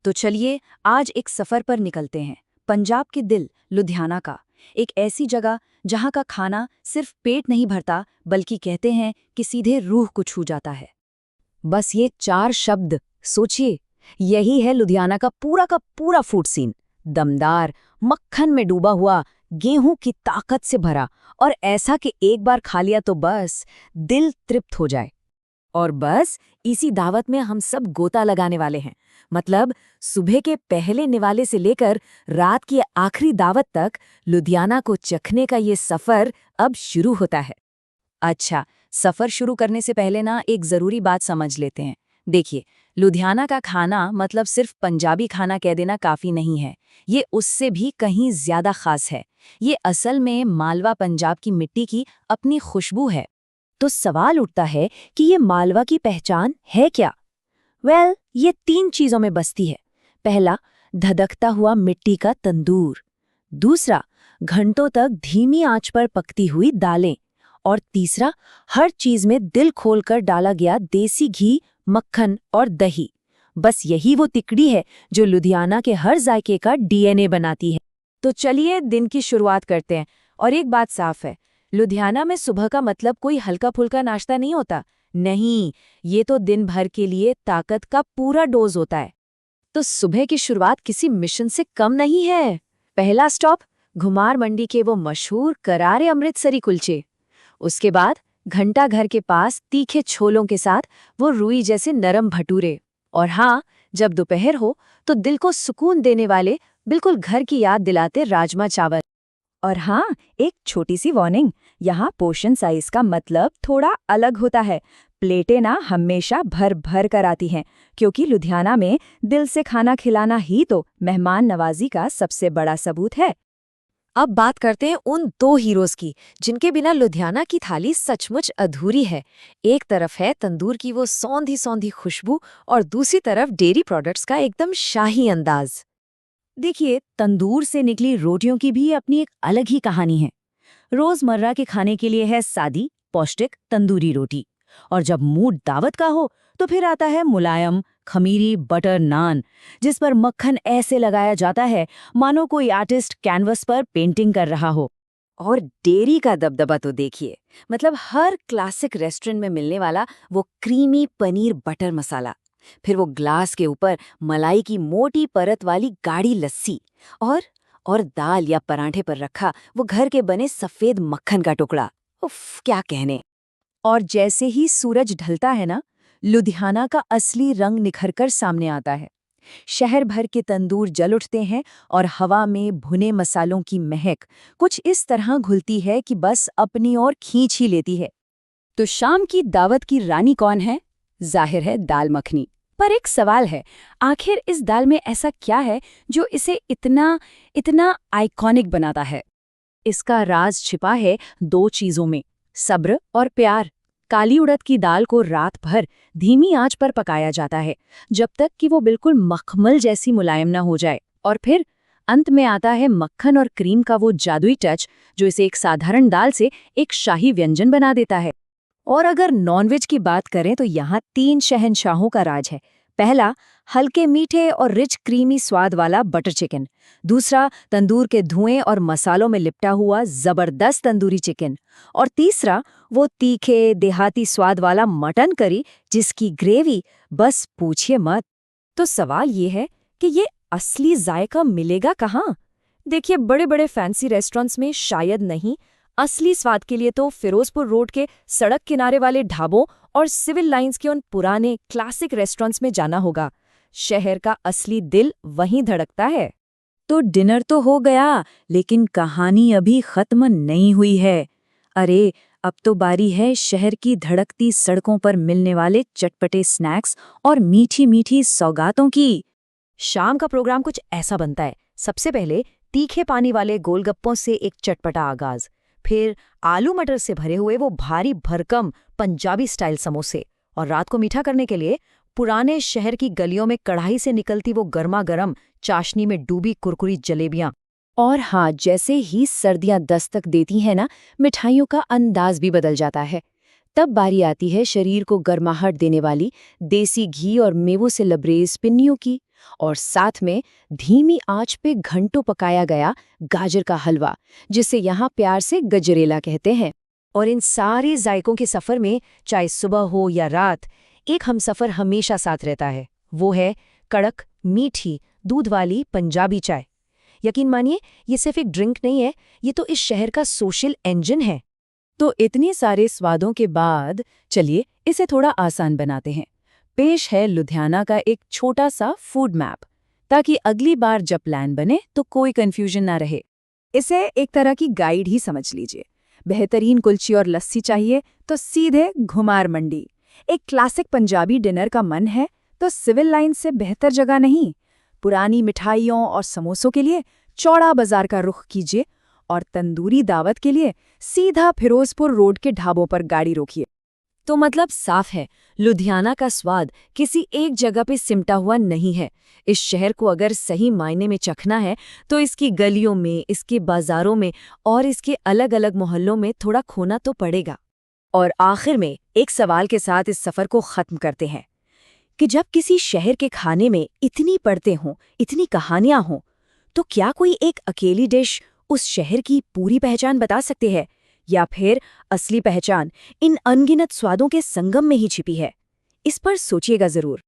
तो चलिए आज एक सफर पर निकलते हैं, पंजाब के दिल लुधियाना का। एक ऐसी जगह जहां का खाना सिर्फ पेट नहीं भरता, बल्कि कहते हैं कि सीधे रूह को छू जाता है। बस ये 4 शब्द सोचिए, यही है लुधियाना का पूरा फूड सीन। दमदार, मक्खन में डूबा हुआ, गेहूं की ताकत से भरा, और ऐसा कि एक बार खा लिया तो बस दिल तृप्त हो जाए। और बस इसी दावत में हम सब गोता लगाने वाले हैं। मतलब सुबह के पहले निवाले से लेकर रात की आखिरी दावत तक लुधियाना को चखने का ये सफर अब शुरू होता है। अच्छा, सफर शुरू करने से पहले ना एक जरूरी बात समझ लेते हैं। देखिए, लुधियाना का खाना मतलब सिर्फ पंजाबी खाना कह देना काफी नहीं है। ये उससे भी कहीं ज्यादा खास है। ये असल में मालवा पंजाब की मिट्टी की अपनी खुशबू है। तो सवाल उठता है कि ये मालवा की पहचान है क्या? ये 3 चीजों में बसती है। पहला, धधकता हुआ मिट्टी का तंदूर। दूसरा, घंटों तक धीमी आंच पर पकती हुई दालें। और तीसरा, हर चीज में दिल खोलकर डाला गया देसी घी, मक्खन और दही। बस यही वो तिकड़ी है जो लुधियाना के हर जायके का डीएनए बनाती है। तो चलिए दिन की शुरुआत करते हैं। और एक बात साफ है, लुधियाना में सुबह का मतलब कोई हल्का फुल्का नाश्ता नहीं होता। नहीं, ये तो दिन भर के लिए ताकत का पूरा डोज होता है। तो सुबह की शुरुआत किसी मिशन से कम नहीं है। पहला स्टॉप, घुमार मंडी के वो मशहूर करारे अमृतसरी कुलचे। उसके बाद घंटा घर के पास तीखे छोलों के साथ वो रुई जैसे नरम भटूरे। और हाँ, जब दोपहर हो तो दिल को सुकून देने वाले, बिल्कुल घर की याद दिलाते राजमा चावल। और हाँ, एक छोटी सी वार्निंग, यहाँ पोर्शन साइज का मतलब थोड़ा अलग होता है। प्लेटें ना हमेशा भर भर कर आती हैं, क्योंकि लुधियाना में दिल से खाना खिलाना ही तो मेहमान नवाजी का सबसे बड़ा सबूत है। अब बात करते हैं उन 2 हीरोज की, जिनके बिना लुधियाना की थाली सचमुच अधूरी है। एक तरफ है तंदूर की वो सौंधी सौंधी खुशबू, और दूसरी तरफ डेयरी प्रोडक्ट्स का एकदम शाही अंदाज। देखिए, तंदूर से निकली रोटियों की भी अपनी एक अलग ही कहानी है। रोजमर्रा के खाने के लिए है सादी, पौष्टिक तंदूरी रोटी। और जब मूड दावत का हो तो फिर आता है मुलायम, खमीरी बटर नान, जिस पर मक्खन ऐसे लगाया जाता है मानो कोई आर्टिस्ट कैनवस पर पेंटिंग कर रहा हो। और डेयरी का दबदबा तो देखिए, मतलब हर क्लासिक रेस्टोरेंट में मिलने वाला वो क्रीमी पनीर बटर मसाला, फिर वो ग्लास के ऊपर मलाई की मोटी परत वाली गाढ़ी लस्सी, और दाल या पराठे पर रखा वो घर के बने सफेद मक्खन का टुकड़ा। उफ, क्या कहने। और जैसे ही सूरज ढलता है ना, लुधियाना का असली रंग निखरकर सामने आता है। शहर भर के तंदूर जल उठते हैं और हवा में भुने मसालों की महक कुछ इस तरह घुलती है कि बस अपनी ओर खींच ही लेती है। तो शाम की दावत की रानी कौन है? जाहिर है दाल मखनी। पर एक सवाल है, आखिर इस दाल में ऐसा क्या है जो इसे इतना इतना आइकॉनिक बनाता है? इसका राज छिपा है 2 चीजों में, सब्र और प्यार। काली उड़द की दाल को रात भर धीमी आंच पर पकाया जाता है, जब तक कि वो बिल्कुल मखमल जैसी मुलायम न हो जाए। और फिर अंत में आता है मक्खन और क्रीम का वो जादुई टच, जो इसे एक साधारण दाल से एक शाही व्यंजन बना देता है। और अगर नॉनवेज की बात करें तो यहाँ 3 शहंशाहों का राज है। पहला, हल्के मीठे और रिच क्रीमी स्वाद वाला बटर चिकन। दूसरा, तंदूर के धुएं और मसालों में लिपटा हुआ जबरदस्त तंदूरी चिकन। और तीसरा, वो तीखे देहाती स्वाद वाला मटन करी, जिसकी ग्रेवी बस पूछिए मत। तो सवाल ये है कि ये असली जायका मिलेगा कहाँ? देखिए, बड़े बड़े फैंसी रेस्टोरेंट्स में शायद नहीं। असली स्वाद के लिए तो फिरोजपुर रोड के सड़क किनारे वाले ढाबों और सिविल लाइंस के उन पुराने क्लासिक रेस्टोरेंट्स में जाना होगा। शहर का असली दिल वहीं धड़कता है। तो डिनर तो हो गया, लेकिन कहानी अभी खत्म नहीं हुई है। अरे, अब तो बारी है शहर की धड़कती सड़कों पर मिलने वाले चटपटे स्नैक्स और मीठी मीठी सौगातों की। शाम का प्रोग्राम कुछ ऐसा बनता है। सबसे पहले तीखे पानी वाले गोलगप्पों से एक चटपटा आगाज, फिर आलू मटर से भरे हुए वो भारी भरकम पंजाबी स्टाइल समोसे, और रात को मीठा करने के लिए पुराने शहर की गलियों में कढ़ाई से निकलती वो गर्मा गर्म चाशनी में डूबी कुरकुरी जलेबियां। और हाँ, जैसे ही सर्दियां दस्तक देती हैं ना, मिठाइयों का अंदाज भी बदल जाता है। तब बारी आती है शरीर को गर्माहट देने वाली देसी घी और मेवों से लबरेज पिन्नियों की। और साथ में धीमी आंच पे घंटों पकाया गया गाजर का हलवा, जिसे यहाँ प्यार से गजरेला कहते हैं। और इन सारे जायकों के सफ़र में, चाहे सुबह हो या रात, एक हमसफ़र हमेशा साथ रहता है। वो है कड़क, मीठी, दूध वाली पंजाबी चाय। यकीन मानिए, ये सिर्फ एक ड्रिंक नहीं है, ये तो इस शहर का सोशल इंजन है। तो इतने सारे स्वादों के बाद चलिए इसे थोड़ा आसान बनाते हैं। पेश है लुधियाना का एक छोटा सा फूड मैप, ताकि अगली बार जब प्लान बने तो कोई कंफ्यूजन ना रहे। इसे एक तरह की गाइड ही समझ लीजिए। बेहतरीन कुलची और लस्सी चाहिए तो सीधे घुमार मंडी। एक क्लासिक पंजाबी डिनर का मन है तो सिविल लाइन से बेहतर जगह नहीं। पुरानी मिठाइयों और समोसों के लिए चौड़ा बाजार का रुख कीजिए, और तंदूरी दावत के लिए सीधा फिरोजपुर रोड के ढाबों पर गाड़ी रोकिए। तो मतलब साफ है, लुधियाना का स्वाद किसी एक जगह पे सिमटा हुआ नहीं है। इस शहर को अगर सही मायने में चखना है तो इसकी गलियों में, इसके बाजारों में और इसके अलग अलग मोहल्लों में थोड़ा खोना तो पड़ेगा। और आखिर में एक सवाल के साथ इस सफ़र को ख़त्म करते हैं कि जब किसी शहर के खाने में इतनी परतें हों, इतनी कहानियां हों, तो क्या कोई एक अकेली डिश उस शहर की पूरी पहचान बता सकते हैं, या फिर असली पहचान इन अनगिनत स्वादों के संगम में ही छिपी है? इस पर सोचिएगा ज़रूर।